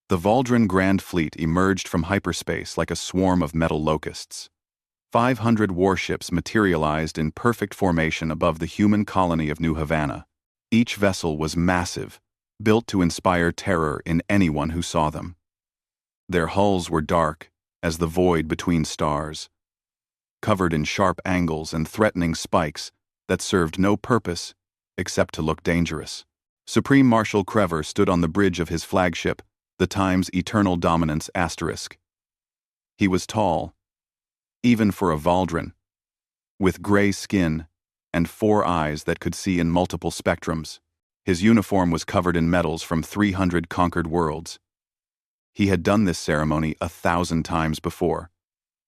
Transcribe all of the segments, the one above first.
The Valdren Grand Fleet emerged from hyperspace like a swarm of metal locusts. 500 warships materialized in perfect formation above the human colony of New Havana. Each vessel was massive, built to inspire terror in anyone who saw them. Their hulls were dark as the void between stars, covered in sharp angles and threatening spikes that served no purpose except to look dangerous. Supreme Marshal Crever stood on the bridge of his flagship, the Time's Eternal Dominance *. He was tall, even for a Valdren, with gray skin and 4 eyes that could see in multiple spectrums. His uniform was covered in medals from 300 conquered worlds. He had done this ceremony 1,000 times before,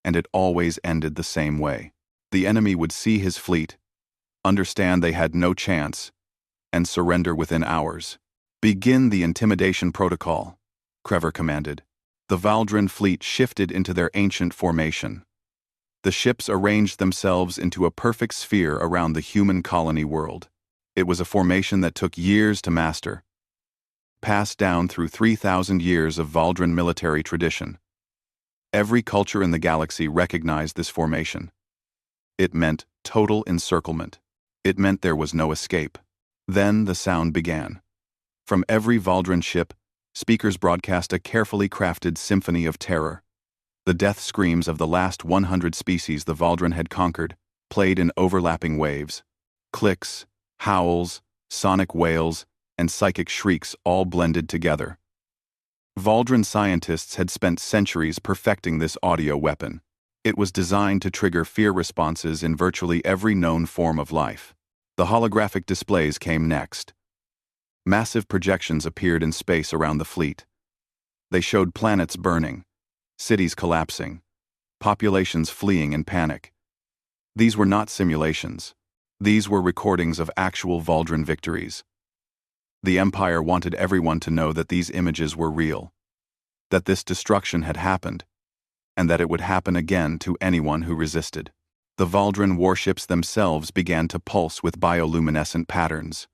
and it always ended the same way. The enemy would see his fleet, understand they had no chance, and surrender within hours. "Begin the intimidation protocol," Crever commanded. The Valdren fleet shifted into their ancient formation. The ships arranged themselves into a perfect sphere around the human colony world. It was a formation that took years to master, passed down through 3,000 years of Valdren military tradition. Every culture in the galaxy recognized this formation. It meant total encirclement. It meant there was no escape. Then the sound began. From every Valdren ship, speakers broadcast a carefully crafted symphony of terror. The death screams of the last 100 species the Valdren had conquered played in overlapping waves. Clicks, howls, sonic wails, and psychic shrieks all blended together. Valdren scientists had spent centuries perfecting this audio weapon. It was designed to trigger fear responses in virtually every known form of life. The holographic displays came next. Massive projections appeared in space around the fleet. They showed planets burning, cities collapsing, populations fleeing in panic. These were not simulations. These were recordings of actual Valdren victories. The Empire wanted everyone to know that these images were real, that this destruction had happened, and that it would happen again to anyone who resisted. The Valdren warships themselves began to pulse with bioluminescent patterns.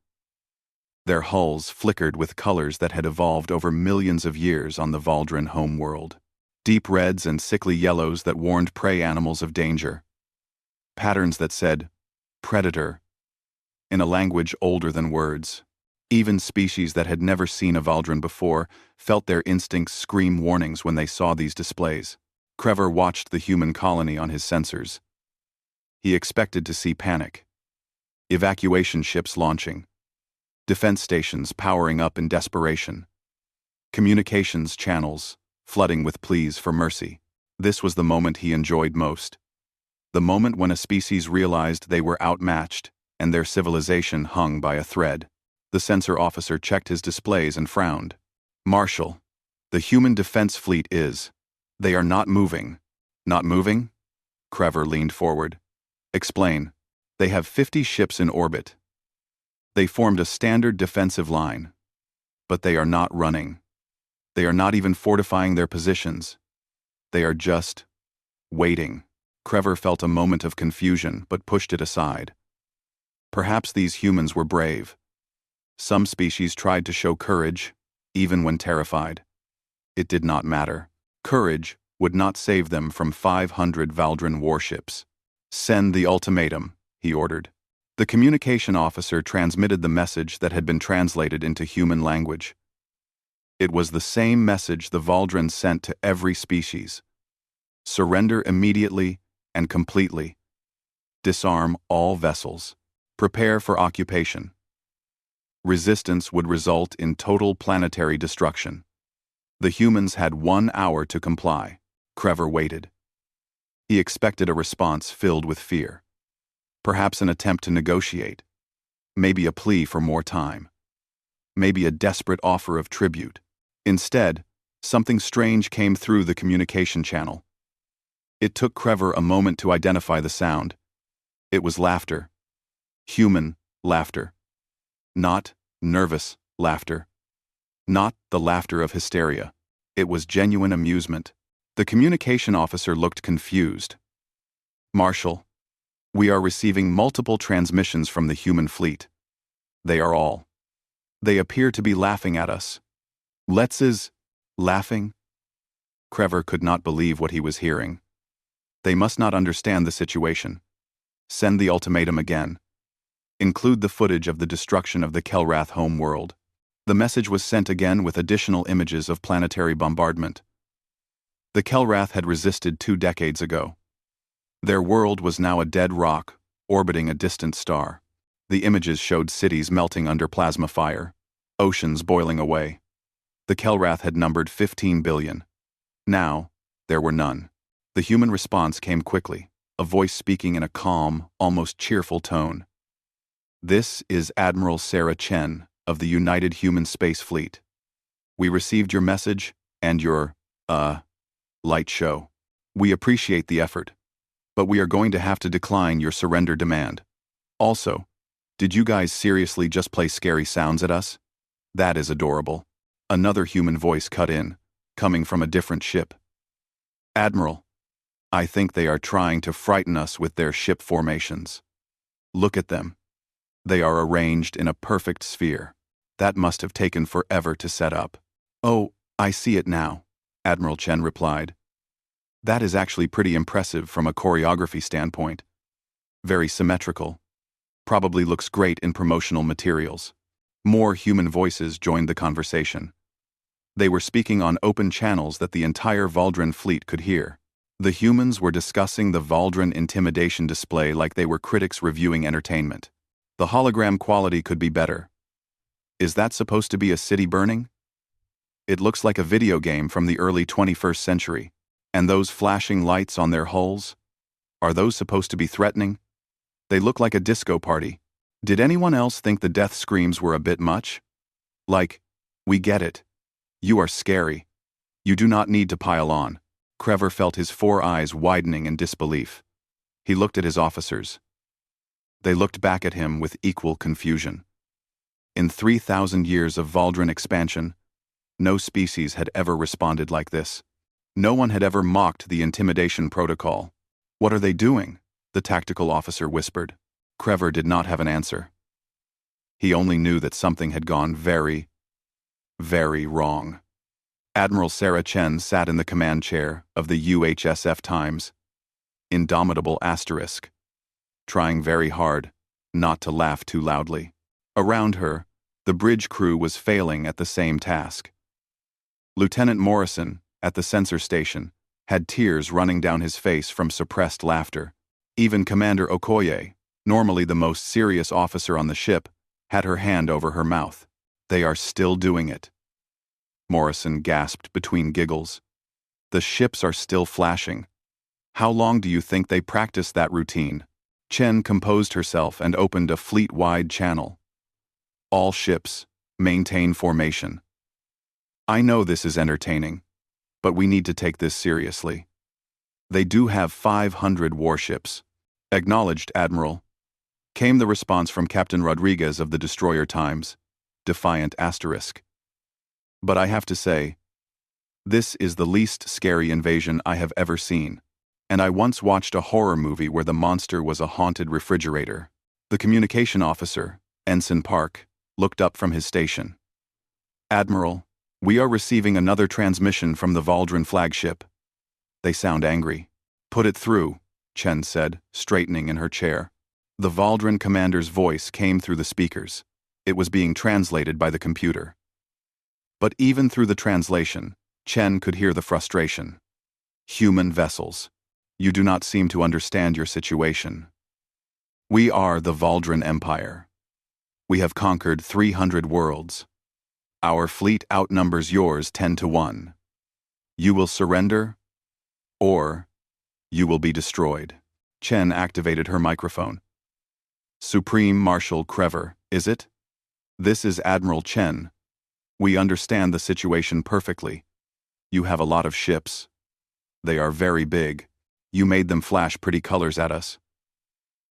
Their hulls flickered with colors that had evolved over millions of years on the Valdren homeworld. Deep reds and sickly yellows that warned prey animals of danger. Patterns that said, "Predator," in a language older than words. Even species that had never seen a Valdren before felt their instincts scream warnings when they saw these displays. Crever watched the human colony on his sensors. He expected to see panic. Evacuation ships launching. Defense stations powering up in desperation. Communications channels flooding with pleas for mercy. This was the moment he enjoyed most. The moment when a species realized they were outmatched and their civilization hung by a thread. The sensor officer checked his displays and frowned. "Marshal, the human defense fleet is. They are not moving." "Not moving?" Crever leaned forward. "Explain." "They have 50 ships in orbit. They formed a standard defensive line. But they are not running. They are not even fortifying their positions. They are just waiting." Crever felt a moment of confusion but pushed it aside. Perhaps these humans were brave. Some species tried to show courage, even when terrified. It did not matter. Courage would not save them from 500 Valdren warships. "Send the ultimatum," he ordered. The communication officer transmitted the message that had been translated into human language. It was the same message the Valdren sent to every species. Surrender immediately and completely. Disarm all vessels. Prepare for occupation. Resistance would result in total planetary destruction. The humans had 1 hour to comply. Crever waited. He expected a response filled with fear. Perhaps an attempt to negotiate. Maybe a plea for more time. Maybe a desperate offer of tribute. Instead, something strange came through the communication channel. It took Crever a moment to identify the sound. It was laughter. Human laughter. Not nervous laughter. Not the laughter of hysteria. It was genuine amusement. The communication officer looked confused. "Marshal, we are receiving multiple transmissions from the human fleet. They appear to be laughing at us. Laughing? Crever could not believe what he was hearing. They must not understand the situation. Send the ultimatum again. Include the footage of the destruction of the Kelrath home world. The message was sent again with additional images of planetary bombardment. The Kelrath had resisted 2 decades ago. Their world was now a dead rock, orbiting a distant star. The images showed cities melting under plasma fire, oceans boiling away. The Kelrath had numbered 15 billion. Now, there were none. The human response came quickly, a voice speaking in a calm, almost cheerful tone. This is Admiral Sarah Chen of the United Human Space Fleet. We received your message and your, light show. We appreciate the effort, but we are going to have to decline your surrender demand. Also, did you guys seriously just play scary sounds at us? That is adorable. Another human voice cut in, coming from a different ship. Admiral, I think they are trying to frighten us with their ship formations. Look at them. They are arranged in a perfect sphere. That must have taken forever to set up. Oh, I see it now, Admiral Chen replied. That is actually pretty impressive from a choreography standpoint. Very symmetrical. Probably looks great in promotional materials. More human voices joined the conversation. They were speaking on open channels that the entire Valdren fleet could hear. The humans were discussing the Valdren intimidation display like they were critics reviewing entertainment. The hologram quality could be better. Is that supposed to be a city burning? It looks like a video game from the early 21st century. And those flashing lights on their hulls? Are those supposed to be threatening? They look like a disco party. Did anyone else think the death screams were a bit much? Like, we get it. You are scary. You do not need to pile on. Crever felt his 4 eyes widening in disbelief. He looked at his officers. They looked back at him with equal confusion. In 3,000 years of Valdren expansion, no species had ever responded like this. No one had ever mocked the intimidation protocol. What are they doing? The tactical officer whispered. Crever did not have an answer. He only knew that something had gone very, very wrong. Admiral Sarah Chen sat in the command chair of the UHSF Times. Indomitable asterisk. Trying very hard not to laugh too loudly. Around her, the bridge crew was failing at the same task. Lieutenant Morrison, at the sensor station, had tears running down his face from suppressed laughter. Even Commander Okoye, normally the most serious officer on the ship, had her hand over her mouth. They are still doing it. Morrison gasped between giggles. The ships are still flashing. How long do you think they practiced that routine? Chen composed herself and opened a fleet-wide channel. All ships, maintain formation. I know this is entertaining, but we need to take this seriously. They do have 500 warships. Acknowledged, Admiral. Came the response from Captain Rodriguez of the Destroyer Times. Defiant asterisk. But I have to say, this is the least scary invasion I have ever seen. And I once watched a horror movie where the monster was a haunted refrigerator. The communication officer, Ensign Park, looked up from his station. Admiral, we are receiving another transmission from the Valdren flagship. They sound angry. Put it through, Chen said, straightening in her chair. The Valdren commander's voice came through the speakers. It was being translated by the computer. But even through the translation, Chen could hear the frustration. Human vessels. You do not seem to understand your situation. We are the Valdren Empire. We have conquered 300 worlds. Our fleet outnumbers yours 10-1. You will surrender, or you will be destroyed. Chen activated her microphone. Supreme Marshal Crever, is it? This is Admiral Chen. We understand the situation perfectly. You have a lot of ships. They are very big. You made them flash pretty colors at us.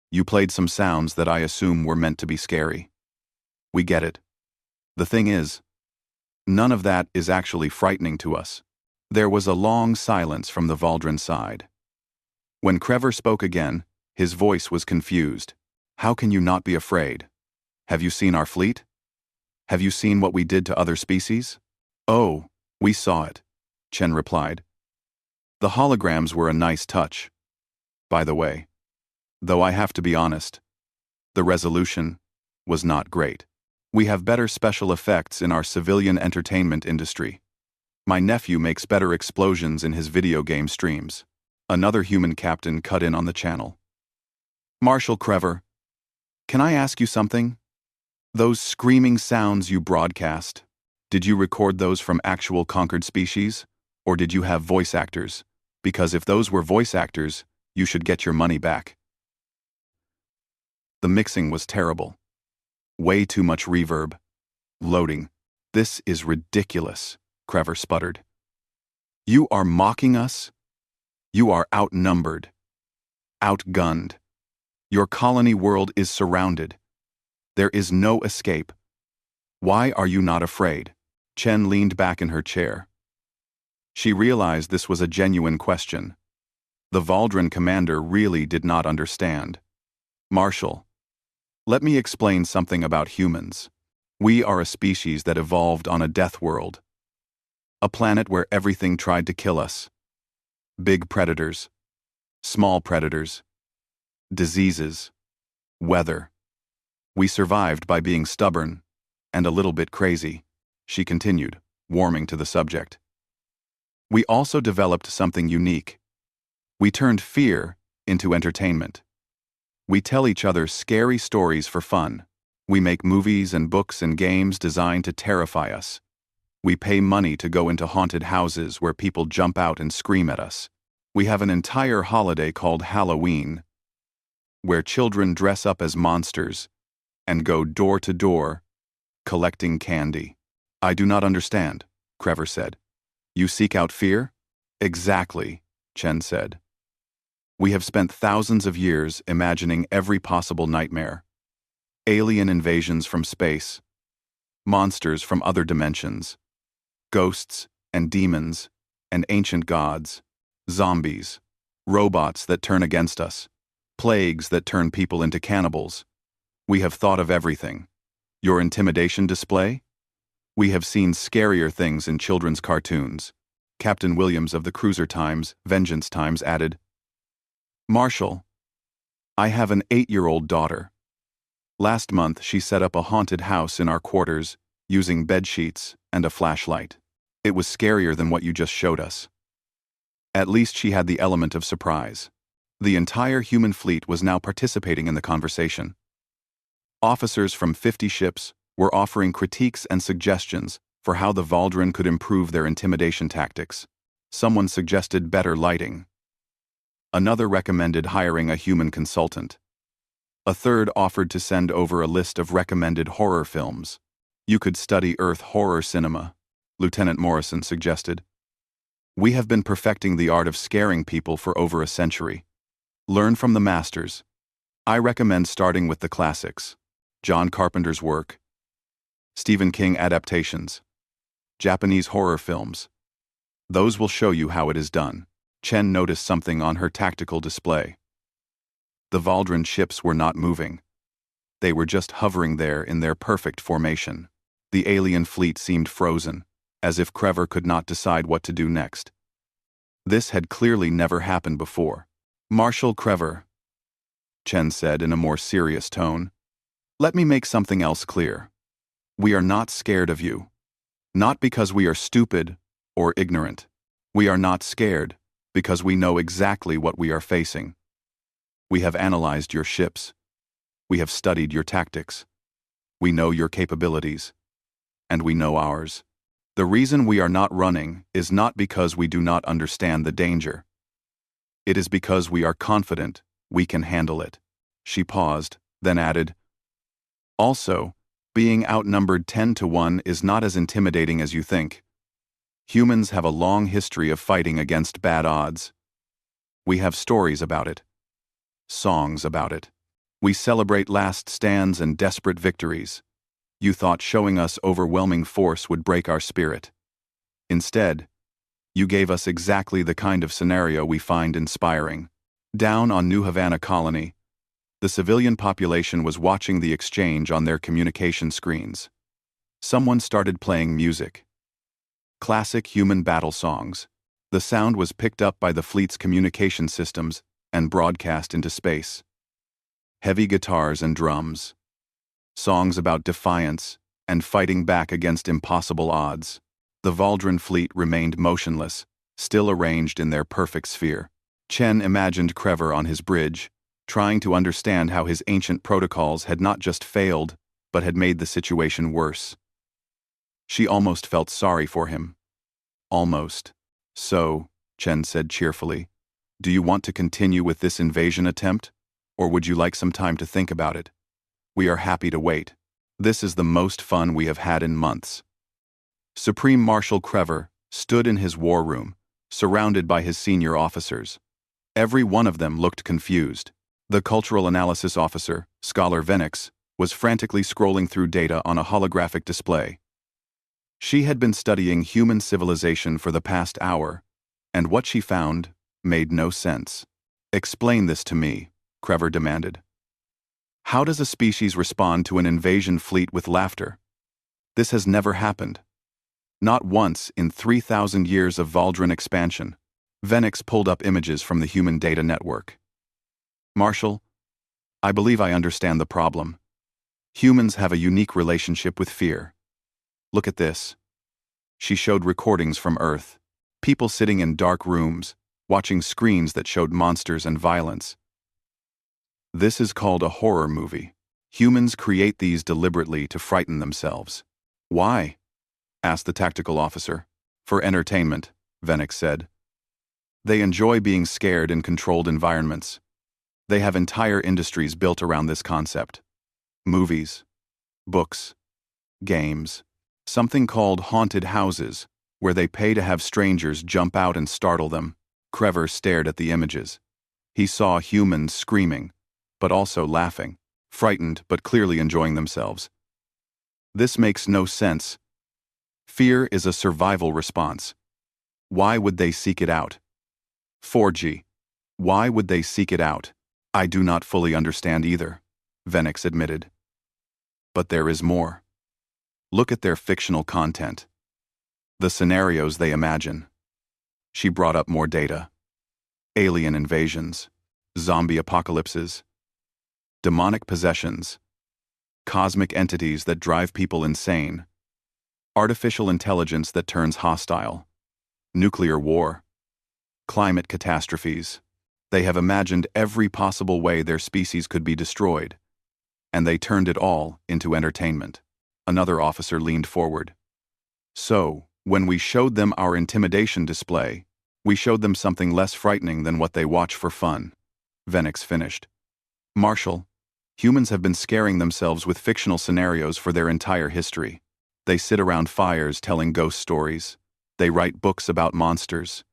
You played some sounds that I assume were meant to be scary. We get it. The thing is, none of that is actually frightening to us. There was a long silence from the Valdren side. When Crever spoke again, his voice was confused. How can you not be afraid? Have you seen our fleet? Have you seen what we did to other species? Oh, We saw it, Chen replied. The holograms were a nice touch. By the way, though I have to be honest, the resolution was not great. We have better special effects in our civilian entertainment industry. My nephew makes better explosions in his video game streams. Another human captain cut in on the channel. Marshal Crever, can I ask you something? Those screaming sounds you broadcast, did you record those from actual conquered species? Or did you have voice actors? Because if those were voice actors, you should get your money back. The mixing was terrible. Way too much reverb. Loading. This is ridiculous, Crever sputtered. You are mocking us? You are outnumbered. Outgunned. Your colony world is surrounded. There is no escape. Why are you not afraid? Chen leaned back in her chair. She realized this was a genuine question. The Valdran commander really did not understand. Marshal, let me explain something about humans. We are a species that evolved on a death world. A planet where everything tried to kill us. Big predators. Small predators. Diseases. Weather. We survived by being stubborn and a little bit crazy, she continued, warming to the subject. We also developed something unique. We turned fear into entertainment. We tell each other scary stories for fun. We make movies and books and games designed to terrify us. We pay money to go into haunted houses where people jump out and scream at us. We have an entire holiday called Halloween, where children dress up as monsters and go door to door, collecting candy. I do not understand, Crever said. You seek out fear? Exactly, Chen said. We have spent thousands of years imagining every possible nightmare. Alien invasions from space, monsters from other dimensions, ghosts and demons and ancient gods, zombies, robots that turn against us, plagues that turn people into cannibals. We have thought of everything. Your intimidation display? We have seen scarier things in children's cartoons. Captain Williams of the Cruiser Times, Vengeance Times added, Marshal, I have an 8-year-old daughter. Last month she set up a haunted house in our quarters using bedsheets and a flashlight. It was scarier than what you just showed us. At least she had the element of surprise. The entire human fleet was now participating in the conversation. Officers from 50 ships were offering critiques and suggestions for how the Valdran could improve their intimidation tactics. Someone suggested better lighting. Another recommended hiring a human consultant. A third offered to send over a list of recommended horror films. You could study Earth horror cinema, Lieutenant Morrison suggested. We have been perfecting the art of scaring people for over a century. Learn from the masters. I recommend starting with the classics. John Carpenter's work, Stephen King adaptations, Japanese horror films. Those will show you how it is done. Chen noticed something on her tactical display. The Valdran ships were not moving. They were just hovering there in their perfect formation. The alien fleet seemed frozen, as if Crever could not decide what to do next. This had clearly never happened before. Marshal Crever, Chen said in a more serious tone, let me make something else clear. We are not scared of you. Not because we are stupid or ignorant. We are not scared because we know exactly what we are facing. We have analyzed your ships. We have studied your tactics. We know your capabilities. And we know ours. The reason we are not running is not because we do not understand the danger. It is because we are confident we can handle it. She paused, then added, also, being outnumbered 10-1 is not as intimidating as you think. Humans have a long history of fighting against bad odds. We have stories about it. Songs about it. We celebrate last stands and desperate victories. You thought showing us overwhelming force would break our spirit. Instead, you gave us exactly the kind of scenario we find inspiring. Down on New Havana colony, the civilian population was watching the exchange on their communication screens. Someone started playing music. Classic human battle songs. The sound was picked up by the fleet's communication systems and broadcast into space. Heavy guitars and drums. Songs about defiance and fighting back against impossible odds. The Valdran fleet remained motionless, still arranged in their perfect sphere. Chen imagined Krever on his bridge, trying to understand how his ancient protocols had not just failed, but had made the situation worse. She almost felt sorry for him. Almost. So, Chen said cheerfully, do you want to continue with this invasion attempt, or would you like some time to think about it? We are happy to wait. This is the most fun we have had in months. Supreme Marshal Krever stood in his war room, surrounded by his senior officers. Every one of them looked confused. The cultural analysis officer, Scholar Venix, was frantically scrolling through data on a holographic display. She had been studying human civilization for the past hour, and what she found made no sense. Explain this to me, Krever demanded. How does a species respond to an invasion fleet with laughter? This has never happened. Not once in 3,000 years of Valdran expansion. Venix pulled up images from the human data network. Marshal, I believe I understand the problem. Humans have a unique relationship with fear. Look at this. She showed recordings from Earth. People sitting in dark rooms, watching screens that showed monsters and violence. This is called a horror movie. Humans create these deliberately to frighten themselves. Why? Asked the tactical officer. For entertainment, Venix said. They enjoy being scared in controlled environments. They have entire industries built around this concept. Movies, books, games, something called haunted houses, where they pay to have strangers jump out and startle them. Krever stared at the images. He saw humans screaming, but also laughing, frightened but clearly enjoying themselves. This makes no sense. Fear is a survival response. Why would they seek it out? 4G. Why would they seek it out? I do not fully understand either, Venix admitted. But there is more. Look at their fictional content. The scenarios they imagine. She brought up more data. Alien invasions, zombie apocalypses, demonic possessions, cosmic entities that drive people insane, artificial intelligence that turns hostile, nuclear war, climate catastrophes. They have imagined every possible way their species could be destroyed, and they turned it all into entertainment. Another officer leaned forward. So, when we showed them our intimidation display, we showed them something less frightening than what they watch for fun. Venix finished. Marshal, humans have been scaring themselves with fictional scenarios for their entire history. They sit around fires telling ghost stories. They write books about monsters.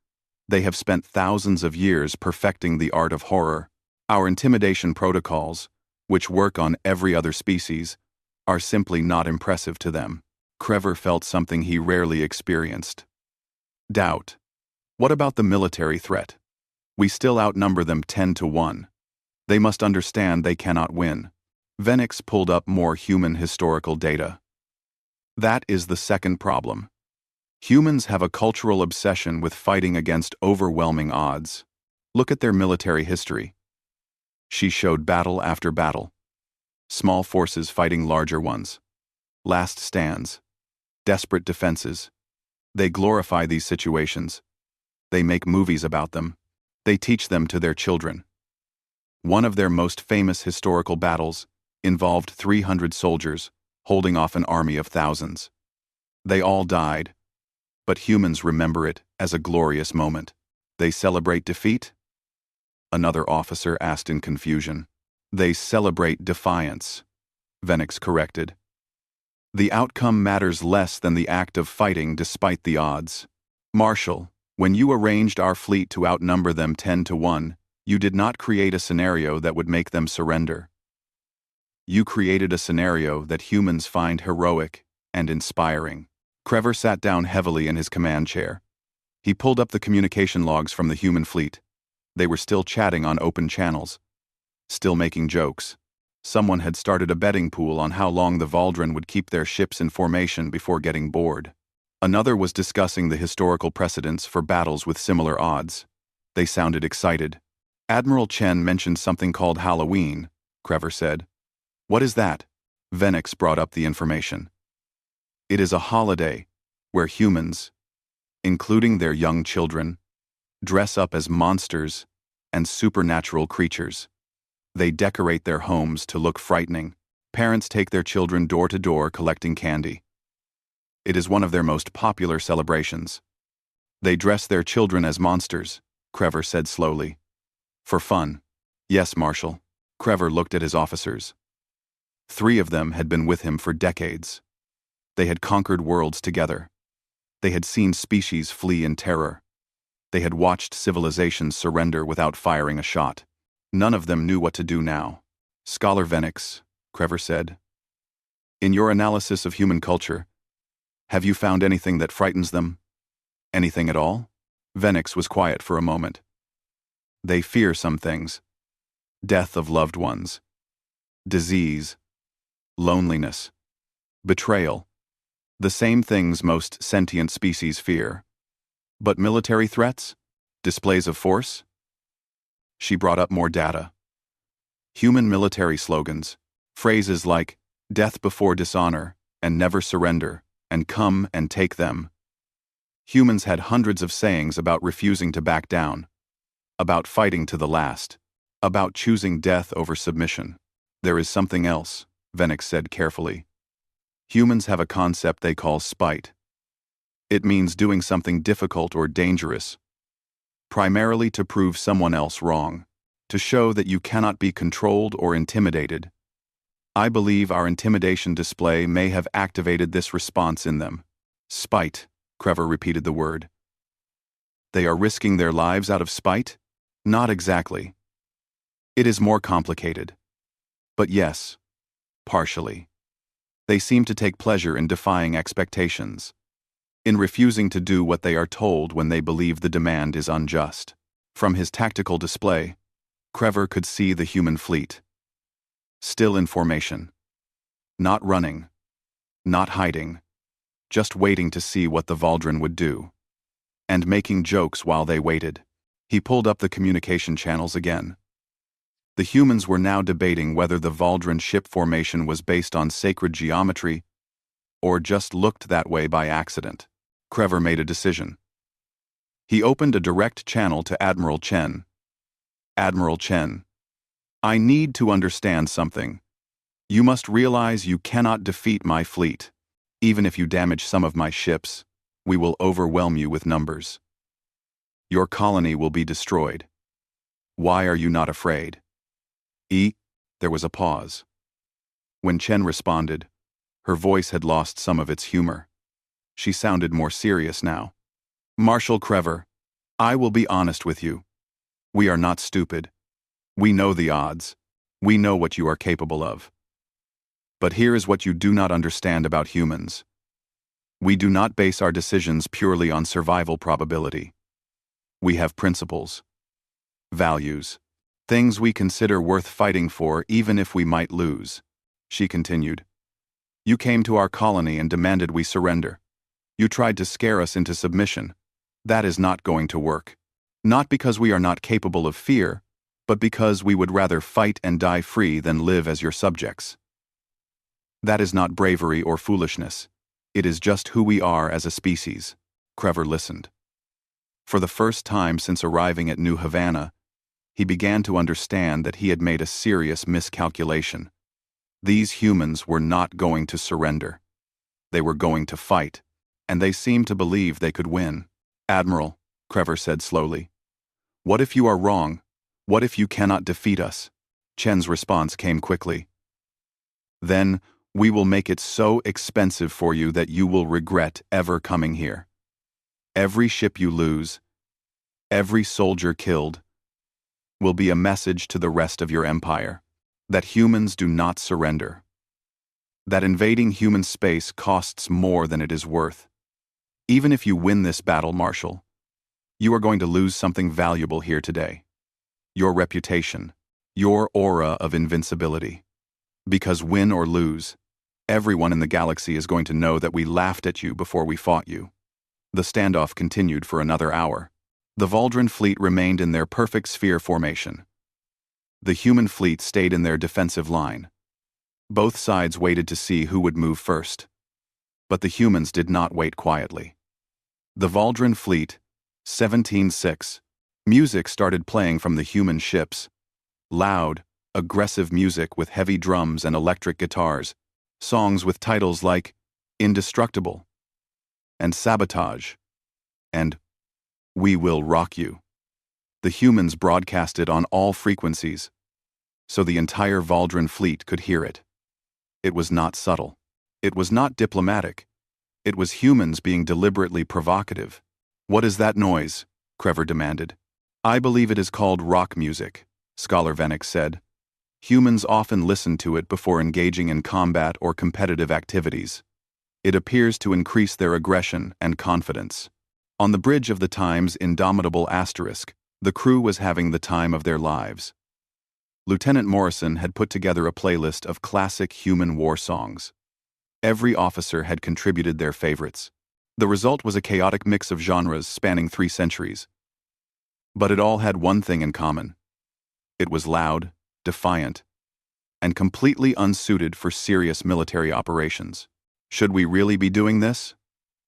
They have spent thousands of years perfecting the art of horror. Our intimidation protocols, which work on every other species, are simply not impressive to them. Krever felt something he rarely experienced. Doubt. What about the military threat? We still outnumber them 10-1. They must understand they cannot win. Venix pulled up more human historical data. That is the second problem. Humans have a cultural obsession with fighting against overwhelming odds. Look at their military history. She showed battle after battle. Small forces fighting larger ones. Last stands. Desperate defenses. They glorify these situations. They make movies about them. They teach them to their children. One of their most famous historical battles involved 300 soldiers holding off an army of thousands. They all died, but humans remember it as a glorious moment. They celebrate defeat? Another officer asked in confusion. They celebrate defiance, Venix corrected. The outcome matters less than the act of fighting despite the odds. Marshal, when you arranged our fleet to outnumber them 10-1, you did not create a scenario that would make them surrender. You created a scenario that humans find heroic and inspiring. Krever sat down heavily in his command chair. He pulled up the communication logs from the human fleet. They were still chatting on open channels, still making jokes. Someone had started a betting pool on how long the Valdran would keep their ships in formation before getting bored. Another was discussing the historical precedents for battles with similar odds. They sounded excited. Admiral Chen mentioned something called Halloween, Crever said. What is that? Venix brought up the information. It is a holiday where humans, including their young children, dress up as monsters and supernatural creatures. They decorate their homes to look frightening. Parents take their children door to door collecting candy. It is one of their most popular celebrations. They dress their children as monsters, Crever said slowly. For fun. Yes, Marshal. Crever looked at his officers. 3 of them had been with him for decades. They had conquered worlds together. They had seen species flee in terror. They had watched civilizations surrender without firing a shot. None of them knew what to do now. Scholar Venix, Crever said. In your analysis of human culture, have you found anything that frightens them? Anything at all? Venix was quiet for a moment. They fear some things. Death of loved ones. Disease. Loneliness. Betrayal. The same things most sentient species fear. But military threats? Displays of force? She brought up more data. Human military slogans. Phrases like, death before dishonor, and never surrender, and come and take them. Humans had hundreds of sayings about refusing to back down, about fighting to the last, about choosing death over submission. There is something else, Venix said carefully. Humans have a concept they call spite. It means doing something difficult or dangerous, primarily to prove someone else wrong, to show that you cannot be controlled or intimidated. I believe our intimidation display may have activated this response in them. Spite, Crever repeated the word. They are risking their lives out of spite? Not exactly. It is more complicated. But yes, partially. They seem to take pleasure in defying expectations, in refusing to do what they are told when they believe the demand is unjust. From his tactical display, Crever could see the human fleet. Still in formation. Not running. Not hiding. Just waiting to see what the Valdrin would do. And making jokes while they waited. He pulled up the communication channels again. The humans were now debating whether the Valdrin ship formation was based on sacred geometry or just looked that way by accident. Crever made a decision. He opened a direct channel to Admiral Chen. Admiral Chen, I need to understand something. You must realize you cannot defeat my fleet. Even if you damage some of my ships, we will overwhelm you with numbers. Your colony will be destroyed. Why are you not afraid? There was a pause. When Chen responded, her voice had lost some of its humor. She sounded more serious now. Marshal Crever, I will be honest with you. We are not stupid. We know the odds. We know what you are capable of. But here is what you do not understand about humans. We do not base our decisions purely on survival probability. We have principles, values, things we consider worth fighting for even if we might lose. She continued. You came to our colony and demanded we surrender. You tried to scare us into submission. That is not going to work. Not because we are not capable of fear, but because we would rather fight and die free than live as your subjects. That is not bravery or foolishness. It is just who we are as a species. Crever listened. For the first time since arriving at New Havana, he began to understand that he had made a serious miscalculation. These humans were not going to surrender. They were going to fight, and they seemed to believe they could win. Admiral, Crever said slowly, what if you are wrong? What if you cannot defeat us? Chen's response came quickly. Then, we will make it so expensive for you that you will regret ever coming here. Every ship you lose, every soldier killed, will be a message to the rest of your empire that humans do not surrender. That invading human space costs more than it is worth. Even if you win this battle, Marshal, you are going to lose something valuable here today. Your reputation, your aura of invincibility. Because win or lose, Everyone in the galaxy is going to know that we laughed at you before we fought you." The standoff continued for another hour. The Valdren fleet remained in their perfect sphere formation. The human fleet stayed in their defensive line. Both sides waited to see who would move first. But the humans did not wait quietly. The Valdren fleet, 17-6. Music started playing from the human ships. Loud, aggressive music with heavy drums and electric guitars. Songs with titles like Indestructible and Sabotage and We Will Rock You. The humans broadcasted on all frequencies, so the entire Valdren fleet could hear it. It was not subtle. It was not diplomatic. It was humans being deliberately provocative. "What is that noise?" Krever demanded. "I believe it is called rock music," Scholar Venix said. "Humans often listen to it before engaging in combat or competitive activities. It appears to increase their aggression and confidence." On the bridge of the Time's indomitable asterisk, the crew was having the time of their lives. Lieutenant Morrison had put together a playlist of classic human war songs. Every officer had contributed their favorites. The result was a chaotic mix of genres spanning 3 centuries. But it all had one thing in common. It was loud, defiant, and completely unsuited for serious military operations. "Should we really be doing this?"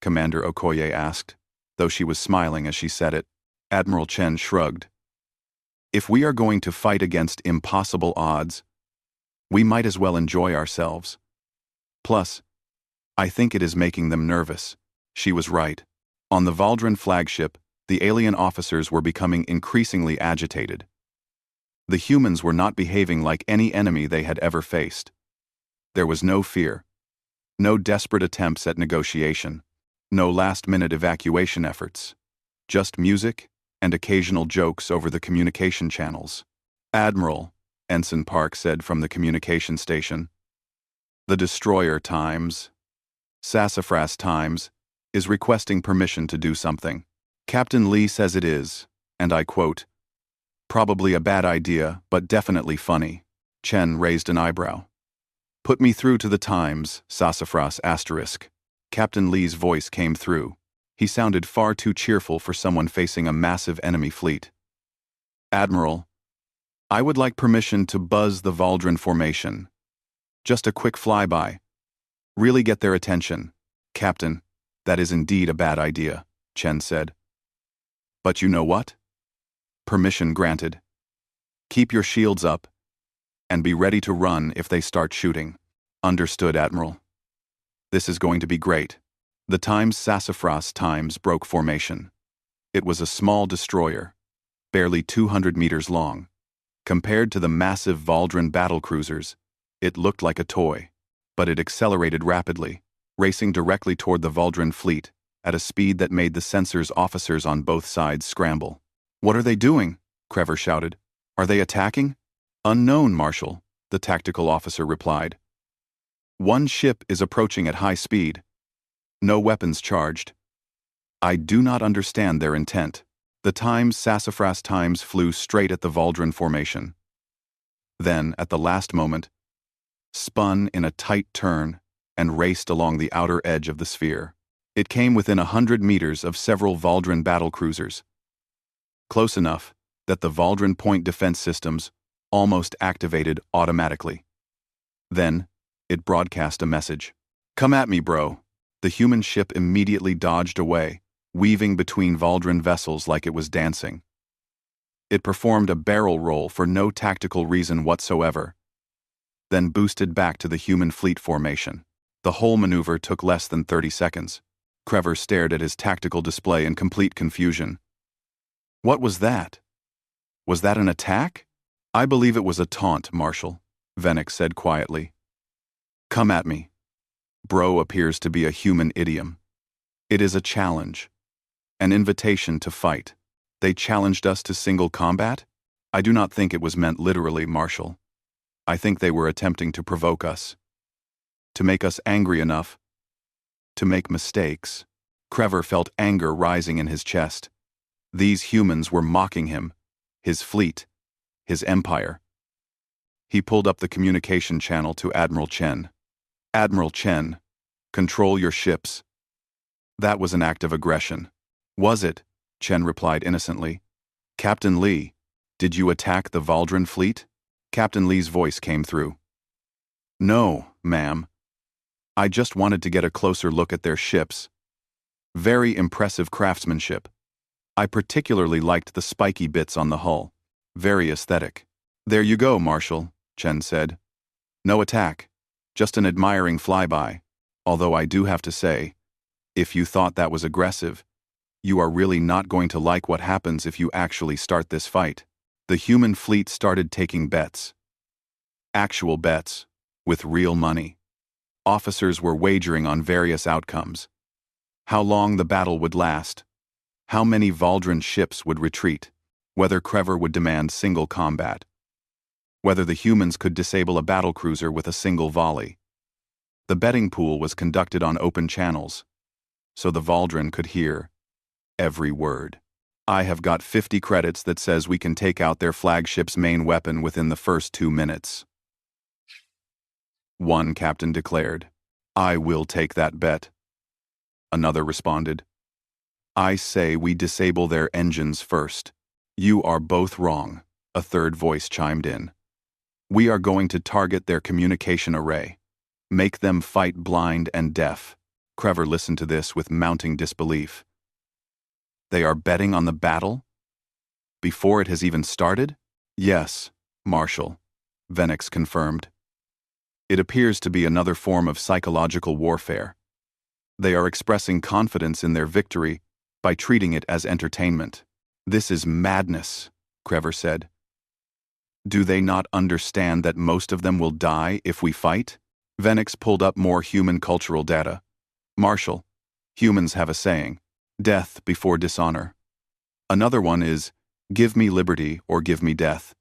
Commander Okoye asked, though she was smiling as she said it. Admiral Chen shrugged. "If we are going to fight against impossible odds, we might as well enjoy ourselves. Plus, I think it is making them nervous." She was right. On the Valdren flagship, the alien officers were becoming increasingly agitated. The humans were not behaving like any enemy they had ever faced. There was no fear, no desperate attempts at negotiation, no last-minute evacuation efforts, just music and occasional jokes over the communication channels. "Admiral," Ensign Park said from the communication station, "the destroyer Times, Sassafras Times, is requesting permission to do something. Captain Lee says it is, and I quote, 'probably a bad idea, but definitely funny.'" Chen raised an eyebrow. "Put me through to the Times, Sassafras asterisk." Captain Lee's voice came through. He sounded far too cheerful for someone facing a massive enemy fleet. "Admiral, I would like permission to buzz the Valdren formation. Just a quick flyby. Really get their attention." "Captain, that is indeed a bad idea," Chen said. "But you know what? Permission granted. Keep your shields up, and be ready to run if they start shooting." "Understood, Admiral. This is going to be great." The Times Sassafras Times broke formation. It was a small destroyer, barely 200 meters long. Compared to the massive Valdren battlecruisers, it looked like a toy, but it accelerated rapidly, racing directly toward the Valdren fleet at a speed that made the censor's officers on both sides scramble. "What are they doing?" Krever shouted. "Are they attacking?" "Unknown, Marshal," the tactical officer replied. "One ship is approaching at high speed. No weapons charged. I do not understand their intent." The Times Sassafras Times flew straight at the Valdren formation. Then, at the last moment, spun in a tight turn and raced along the outer edge of the sphere. It came within 100 meters of several Valdren battlecruisers. Close enough that the Valdren point defense systems almost activated automatically. Then, it broadcast a message. "Come at me, bro." The human ship immediately dodged away, weaving between Valdren vessels like it was dancing. It performed a barrel roll for no tactical reason whatsoever, then boosted back to the human fleet formation. The whole maneuver took less than 30 seconds. Krever stared at his tactical display in complete confusion. "What was that? Was that an attack?" "I believe it was a taunt, Marshal," Venix said quietly. "Come at me." Bro appears to be a human idiom. It is a challenge, an invitation to fight. They challenged us to single combat? I do not think it was meant literally, Marshal. I think they were attempting to provoke us, to make us angry enough to make mistakes. Krever felt anger rising in his chest. These humans were mocking him, his fleet, his empire. He pulled up the communication channel to Admiral Chen. Admiral Chen, control your ships. That was an act of aggression. Was it? Chen replied innocently. Captain Li, did you attack the Valdrin fleet? Captain Li's voice came through. No, ma'am. I just wanted to get a closer look at their ships. Very impressive craftsmanship. I particularly liked the spiky bits on the hull. Very aesthetic. There you go, Marshal, Chen said. No attack. Just an admiring flyby. Although I do have to say, if you thought that was aggressive, you are really not going to like what happens if you actually start this fight. The human fleet started taking bets. Actual bets, with real money. Officers were wagering on various outcomes. How long the battle would last. How many Valdrin ships would retreat. Whether Krever would demand single combat. Whether the humans could disable a battlecruiser with a single volley. The betting pool was conducted on open channels, so the Valdrin could hear every word. I have got 50 credits that says we can take out their flagship's main weapon within the first 2 minutes. One captain declared, I will take that bet. Another responded, I say we disable their engines first. You are both wrong, a third voice chimed in. We are going to target their communication array. Make them fight blind and deaf. Krever listened to this with mounting disbelief. They are betting on the battle? Before it has even started? Yes, Marshal, Venix confirmed. It appears to be another form of psychological warfare. They are expressing confidence in their victory by treating it as entertainment. This is madness, Krever said. Do they not understand that most of them will die if we fight? Venix pulled up more human cultural data. Marshal, humans have a saying, death before dishonor. Another one is, give me liberty or give me death.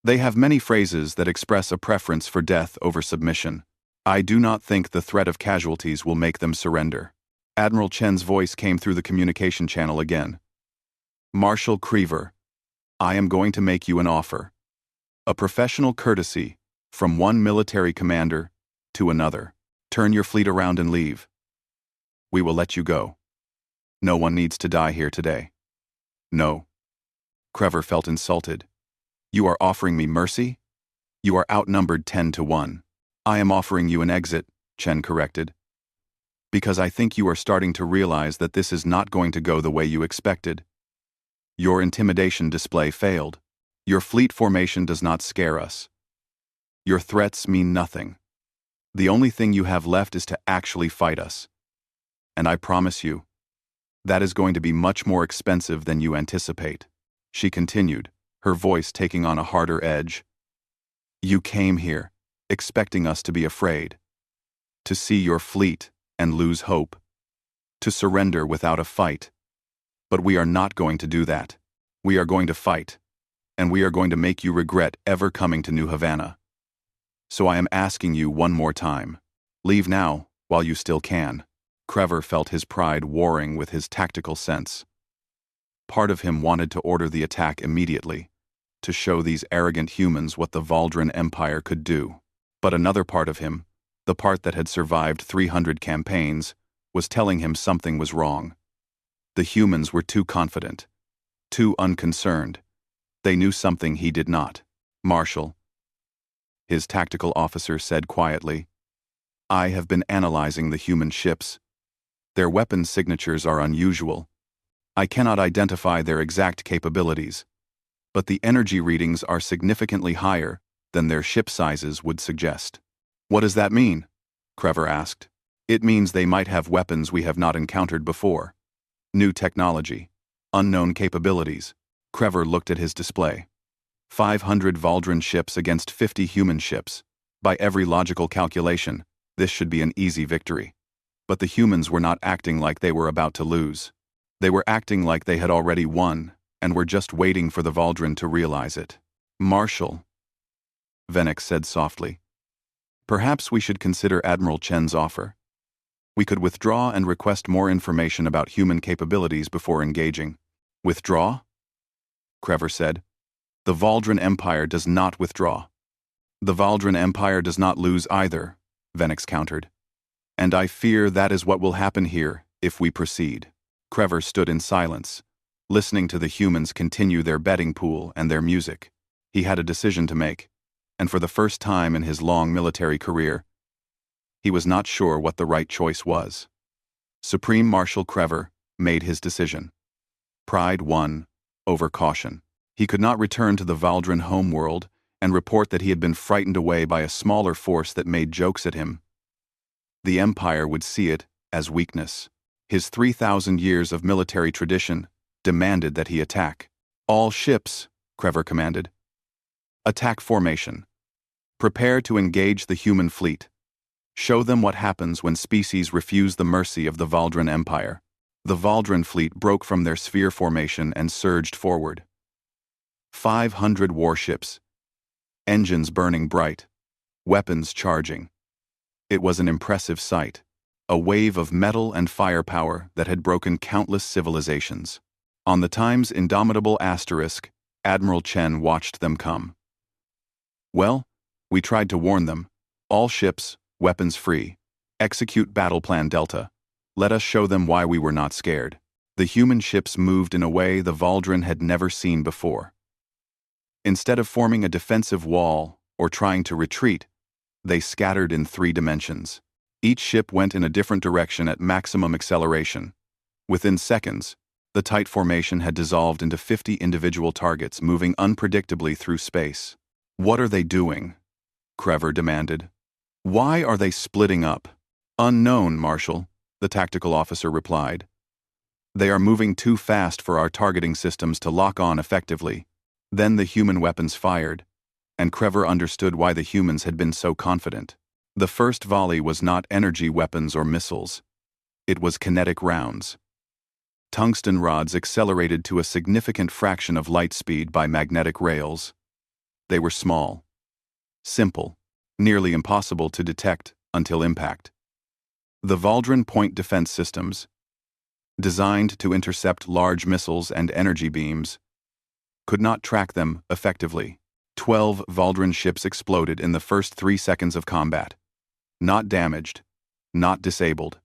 They have many phrases that express a preference for death over submission. I do not think the threat of casualties will make them surrender. Admiral Chen's voice came through the communication channel again. Marshal Krever, I am going to make you an offer. A professional courtesy from one military commander to another. Turn your fleet around and leave. We will let you go. No one needs to die here today. No. Krever felt insulted. You are offering me mercy? You are outnumbered 10-1. I am offering you an exit, Chen corrected. Because I think you are starting to realize that this is not going to go the way you expected. Your intimidation display failed. Your fleet formation does not scare us. Your threats mean nothing. The only thing you have left is to actually fight us. And I promise you, that is going to be much more expensive than you anticipate. She continued, her voice taking on a harder edge. You came here, expecting us to be afraid. To see your fleet and lose hope. To surrender without a fight. But we are not going to do that. We are going to fight. And we are going to make you regret ever coming to New Havana. So I am asking you one more time. Leave now, while you still can. Krever felt his pride warring with his tactical sense. Part of him wanted to order the attack immediately, to show these arrogant humans what the Valdrin Empire could do. But another part of him, the part that had survived 300 campaigns, was telling him something was wrong. The humans were too confident, too unconcerned. They knew something he did not. Marshal, his tactical officer said quietly, I have been analyzing the human ships. Their weapon signatures are unusual. I cannot identify their exact capabilities, but the energy readings are significantly higher than their ship sizes would suggest. What does that mean? Krever asked. It means they might have weapons we have not encountered before. New technology. Unknown capabilities. Krever looked at his display. 500 Valdrin ships against 50 human ships. By every logical calculation, this should be an easy victory. But the humans were not acting like they were about to lose. They were acting like they had already won, and were just waiting for the Valdrin to realize it. Marshal, Venix said softly, perhaps we should consider Admiral Chen's offer. We could withdraw and request more information about human capabilities before engaging. Withdraw? Krever said. The Valdrin Empire does not withdraw. The Valdrin Empire does not lose either, Venix countered. And I fear that is what will happen here, if we proceed. Crever stood in silence, listening to the humans continue their betting pool and their music. He had a decision to make, and for the first time in his long military career, he was not sure what the right choice was. Supreme Marshal Crever made his decision. Pride won over caution. He could not return to the Valdrin homeworld and report that he had been frightened away by a smaller force that made jokes at him. The Empire would see it as weakness. His 3,000 years of military tradition demanded that he attack. All ships, Crever commanded. Attack formation. Prepare to engage the human fleet. Show them what happens when species refuse the mercy of the Valdrin Empire. The Valdrin fleet broke from their sphere formation and surged forward. 500 warships, engines burning bright, weapons charging. It was an impressive sight, a wave of metal and firepower that had broken countless civilizations. On the Time's indomitable asterisk, Admiral Chen watched them come. Well, we tried to warn them. All ships, weapons free. Execute Battle Plan Delta. Let us show them why we were not scared. The human ships moved in a way the Valdrin had never seen before. Instead of forming a defensive wall or trying to retreat, they scattered in 3 dimensions. Each ship went in a different direction at maximum acceleration. Within seconds, the tight formation had dissolved into 50 individual targets moving unpredictably through space. What are they doing? Crever demanded. Why are they splitting up? Unknown, Marshal, the tactical officer replied. They are moving too fast for our targeting systems to lock on effectively. Then the human weapons fired, and Crever understood why the humans had been so confident. The first volley was not energy weapons or missiles. It was kinetic rounds. Tungsten rods accelerated to a significant fraction of light speed by magnetic rails. They were small, simple, nearly impossible to detect until impact. The Valdrin point defense systems, designed to intercept large missiles and energy beams, could not track them effectively. 12 Valdrin ships exploded in the first 3 seconds of combat. Not damaged, not disabled,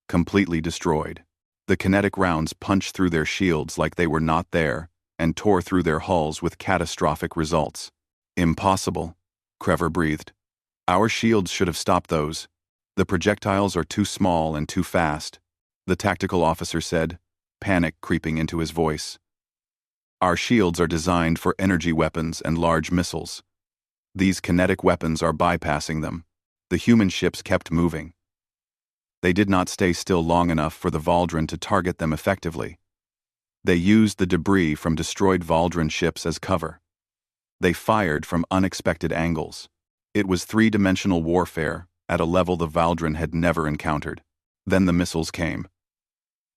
completely destroyed. The kinetic rounds punched through their shields like they were not there and tore through their hulls with catastrophic results. Impossible, Crever breathed. Our shields should have stopped those. The projectiles are too small and too fast, the tactical officer said, panic creeping into his voice. Our shields are designed for energy weapons and large missiles. These kinetic weapons are bypassing them. The human ships kept moving. They did not stay still long enough for the Valdrin to target them effectively. They used the debris from destroyed Valdrin ships as cover. They fired from unexpected angles. It was 3-dimensional warfare at a level the Valdrin had never encountered. Then the missiles came.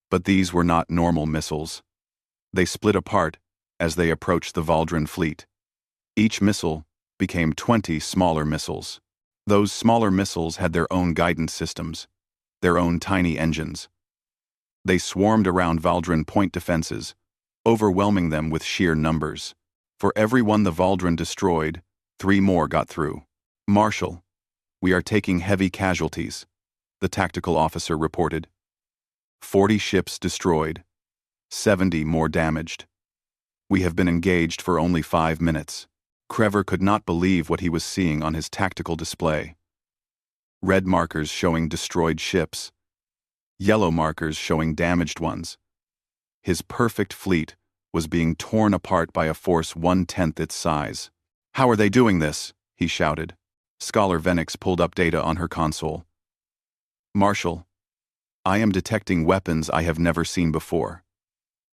But these were not normal missiles. They split apart as they approached the Valdrin fleet. Each missile became 20 smaller missiles. Those smaller missiles had their own guidance systems, their own tiny engines. They swarmed around Valdrin point defenses, overwhelming them with sheer numbers. For every one the Valdrin destroyed, 3 more got through. Marshal, we are taking heavy casualties, the tactical officer reported. 40 ships destroyed, 70 more damaged. We have been engaged for only 5 minutes. Crever could not believe what he was seeing on his tactical display. Red markers showing destroyed ships, yellow markers showing damaged ones. His perfect fleet was being torn apart by a force 1/10 its size. How are they doing this? He shouted. Scholar Venix pulled up data on her console. Marshal, I am detecting weapons I have never seen before.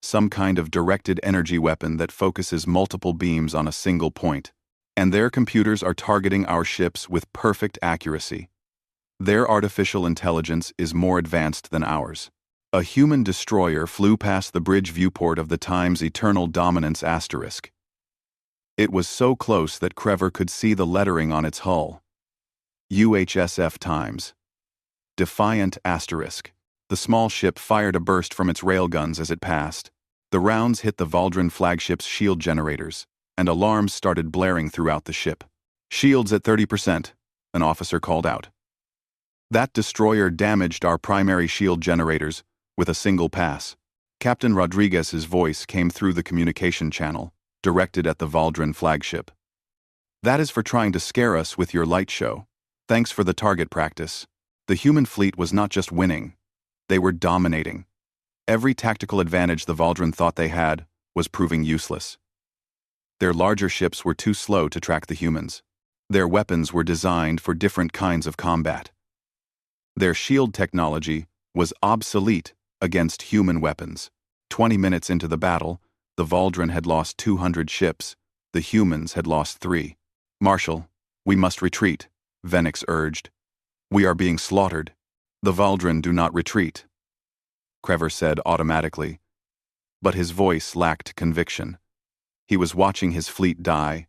Some kind of directed energy weapon that focuses multiple beams on a single point. And their computers are targeting our ships with perfect accuracy. Their artificial intelligence is more advanced than ours. A human destroyer flew past the bridge viewport of the Time's Eternal Dominance asterisk. It was so close that Crever could see the lettering on its hull. UHSF Times. Defiant asterisk. The small ship fired a burst from its railguns as it passed. The rounds hit the Valdrin flagship's shield generators, and alarms started blaring throughout the ship. Shields at 30%, an officer called out. That destroyer damaged our primary shield generators with a single pass. Captain Rodriguez's voice came through the communication channel, directed at the Valdrin flagship. That is for trying to scare us with your light show. Thanks for the target practice. The human fleet was not just winning, they were dominating. Every tactical advantage the Valdrin thought they had was proving useless. Their larger ships were too slow to track the humans. Their weapons were designed for different kinds of combat. Their shield technology was obsolete against human weapons. 20 minutes into the battle, the Valdrin had lost 200 ships, the humans had lost 3. Marshal, we must retreat, Venix urged. We are being slaughtered. The Valdrin do not retreat, Crever said automatically. But his voice lacked conviction. He was watching his fleet die,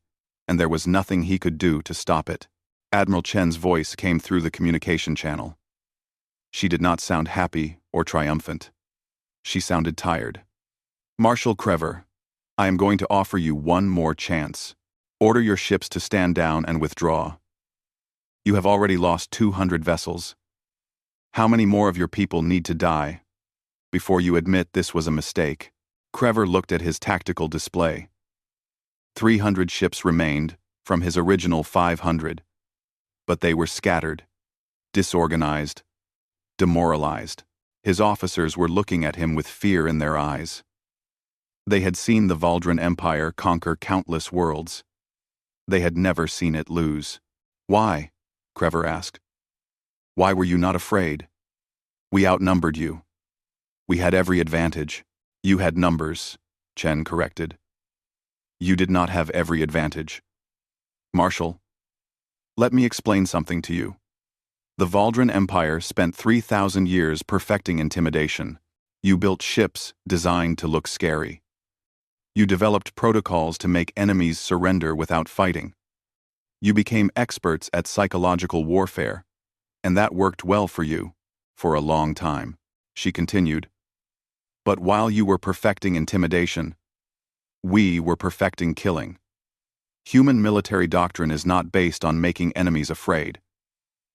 and there was nothing he could do to stop it. Admiral Chen's voice came through the communication channel. She did not sound happy or triumphant. She sounded tired. Marshal Crever, I am going to offer you one more chance. Order your ships to stand down and withdraw. You have already lost 200 vessels. How many more of your people need to die before you admit this was a mistake? Crever looked at his tactical display. 300 ships remained from his original 500, but they were scattered, disorganized, demoralized. His officers were looking at him with fear in their eyes. They had seen the Valdrin Empire conquer countless worlds. They had never seen it lose. Why? Crever asked. Why were you not afraid? We outnumbered you. We had every advantage. You had numbers, Chen corrected. You did not have every advantage. Marshal, let me explain something to you. The Valdrin Empire spent 3,000 years perfecting intimidation. You built ships designed to look scary. You developed protocols to make enemies surrender without fighting. You became experts at psychological warfare, and that worked well for you, for a long time, she continued. But while you were perfecting intimidation, we were perfecting killing. Human military doctrine is not based on making enemies afraid.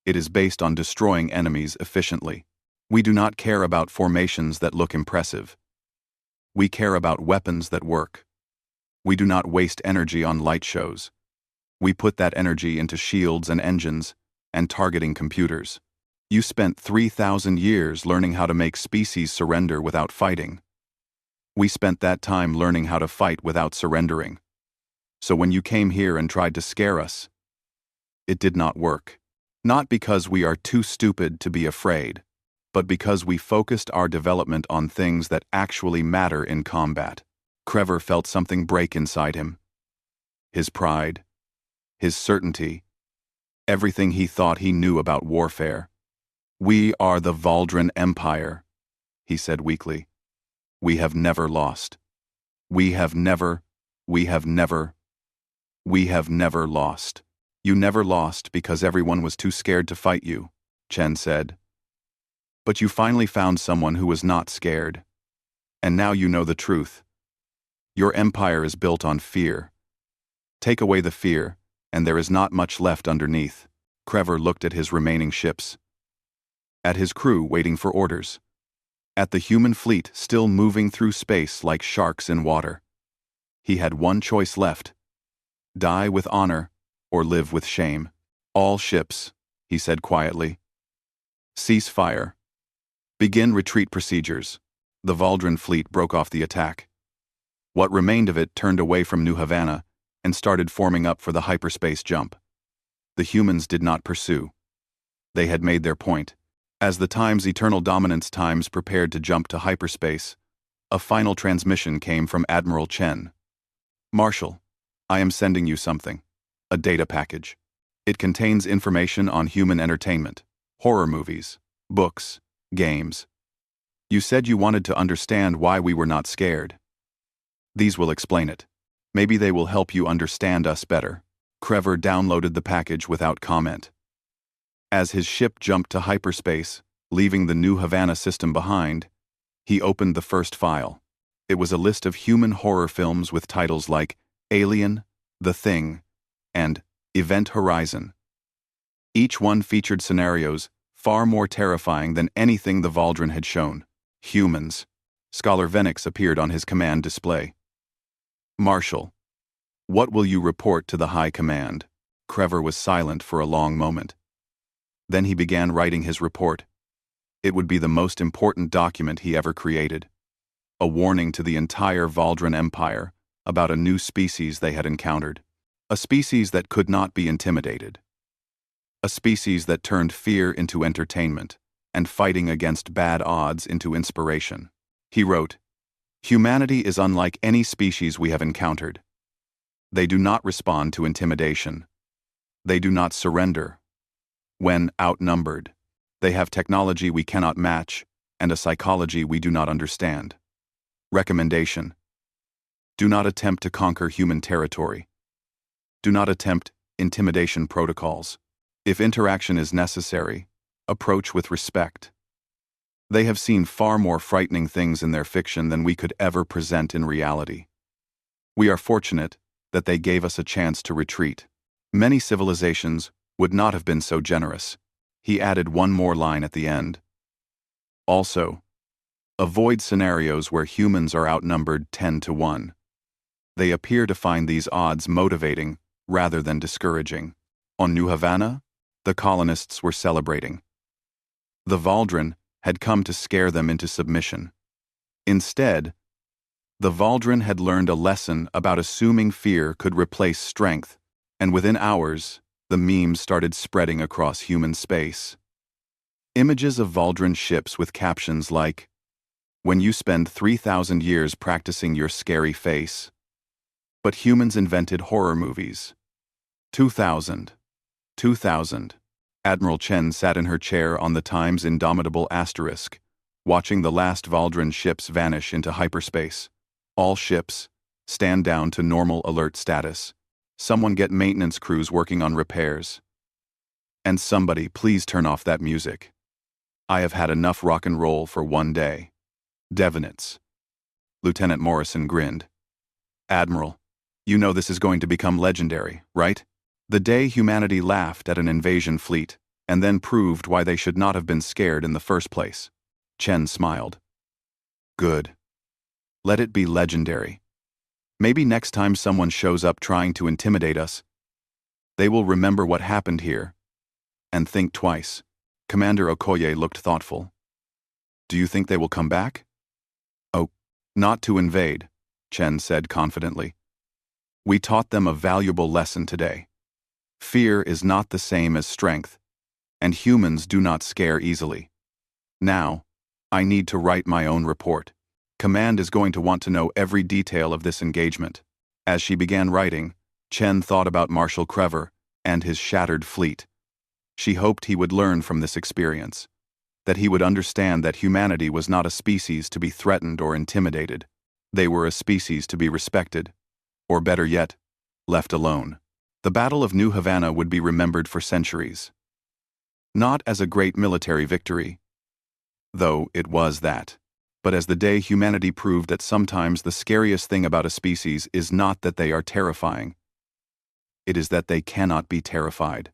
It is based on destroying enemies efficiently. We do not care about formations that look impressive. We care about weapons that work. We do not waste energy on light shows. We put that energy into shields and engines and targeting computers. You spent 3,000 years learning how to make species surrender without fighting. We spent that time learning how to fight without surrendering. So when you came here and tried to scare us, it did not work. Not because we are too stupid to be afraid, but because we focused our development on things that actually matter in combat. Crever felt something break inside him. His pride, his certainty, everything he thought he knew about warfare. We are the Valdrin Empire, he said weakly. We have never lost. We have never lost. You never lost because everyone was too scared to fight you, Chen said. But you finally found someone who was not scared. And now you know the truth. Your empire is built on fear. Take away the fear, and there is not much left underneath. Crever looked at his remaining ships. At his crew waiting for orders. At the human fleet still moving through space like sharks in water. He had one choice left. Die with honor, or live with shame. All ships, he said quietly. Cease fire. Begin retreat procedures. The Valdrin fleet broke off the attack. What remained of it turned away from New Havana and started forming up for the hyperspace jump. The humans did not pursue. They had made their point. As the Times Eternal Dominance Times prepared to jump to hyperspace, a final transmission came from Admiral Chen. Marshal, I am sending you something. A data package. It contains information on human entertainment, horror movies, books, games. You said you wanted to understand why we were not scared. These will explain it. Maybe they will help you understand us better. Crever downloaded the package without comment. As his ship jumped to hyperspace, leaving the New Havana system behind, he opened the first file. It was a list of human horror films with titles like Alien, The Thing, and Event Horizon. Each one featured scenarios far more terrifying than anything the Valdrin had shown. Humans. Scholar Venix appeared on his command display. Marshal, what will you report to the High Command? Krever was silent for a long moment. Then he began writing his report. It would be the most important document he ever created. A warning to the entire Valdrin Empire about a new species they had encountered. A species that could not be intimidated. A species that turned fear into entertainment and fighting against bad odds into inspiration. He wrote, "Humanity is unlike any species we have encountered. They do not respond to intimidation. They do not surrender. When outnumbered, they have technology we cannot match and a psychology we do not understand. Recommendation: do not attempt to conquer human territory. Do not attempt intimidation protocols. If interaction is necessary, approach with respect. They have seen far more frightening things in their fiction than we could ever present in reality. We are fortunate that they gave us a chance to retreat. Many civilizations would not have been so generous." He added one more line at the end. "Also, avoid scenarios where humans are outnumbered 10 to 1. They appear to find these odds motivating rather than discouraging." On New Havana, the colonists were celebrating. The Valdrin had come to scare them into submission. Instead, the Valdrin had learned a lesson about assuming fear could replace strength, and within hours, the memes started spreading across human space. Images of Valdrin ships with captions like, "When you spend 3,000 years practicing your scary face." But humans invented horror movies. 2000. Admiral Chen sat in her chair on the Times Indomitable Asterisk, watching the last Valdrin ships vanish into hyperspace. All ships, stand down to normal alert status. Someone get maintenance crews working on repairs. And somebody please turn off that music. I have had enough rock and roll for one day. Devinitz. Lieutenant Morrison grinned. "Admiral, you know this is going to become legendary, right? The day humanity laughed at an invasion fleet, and then proved why they should not have been scared in the first place." Chen smiled. "Good. Let it be legendary. Maybe next time someone shows up trying to intimidate us, they will remember what happened here and think twice." Commander Okoye looked thoughtful. "Do you think they will come back?" "Oh, not to invade," Chen said confidently. "We taught them a valuable lesson today. Fear is not the same as strength, and humans do not scare easily. Now, I need to write my own report. Command is going to want to know every detail of this engagement." As she began writing, Chen thought about Marshal Krever and his shattered fleet. She hoped he would learn from this experience, that he would understand that humanity was not a species to be threatened or intimidated. They were a species to be respected, or better yet, left alone. The Battle of New Havana would be remembered for centuries. Not as a great military victory, though it was that, but as the day humanity proved that sometimes the scariest thing about a species is not that they are terrifying. It is that they cannot be terrified.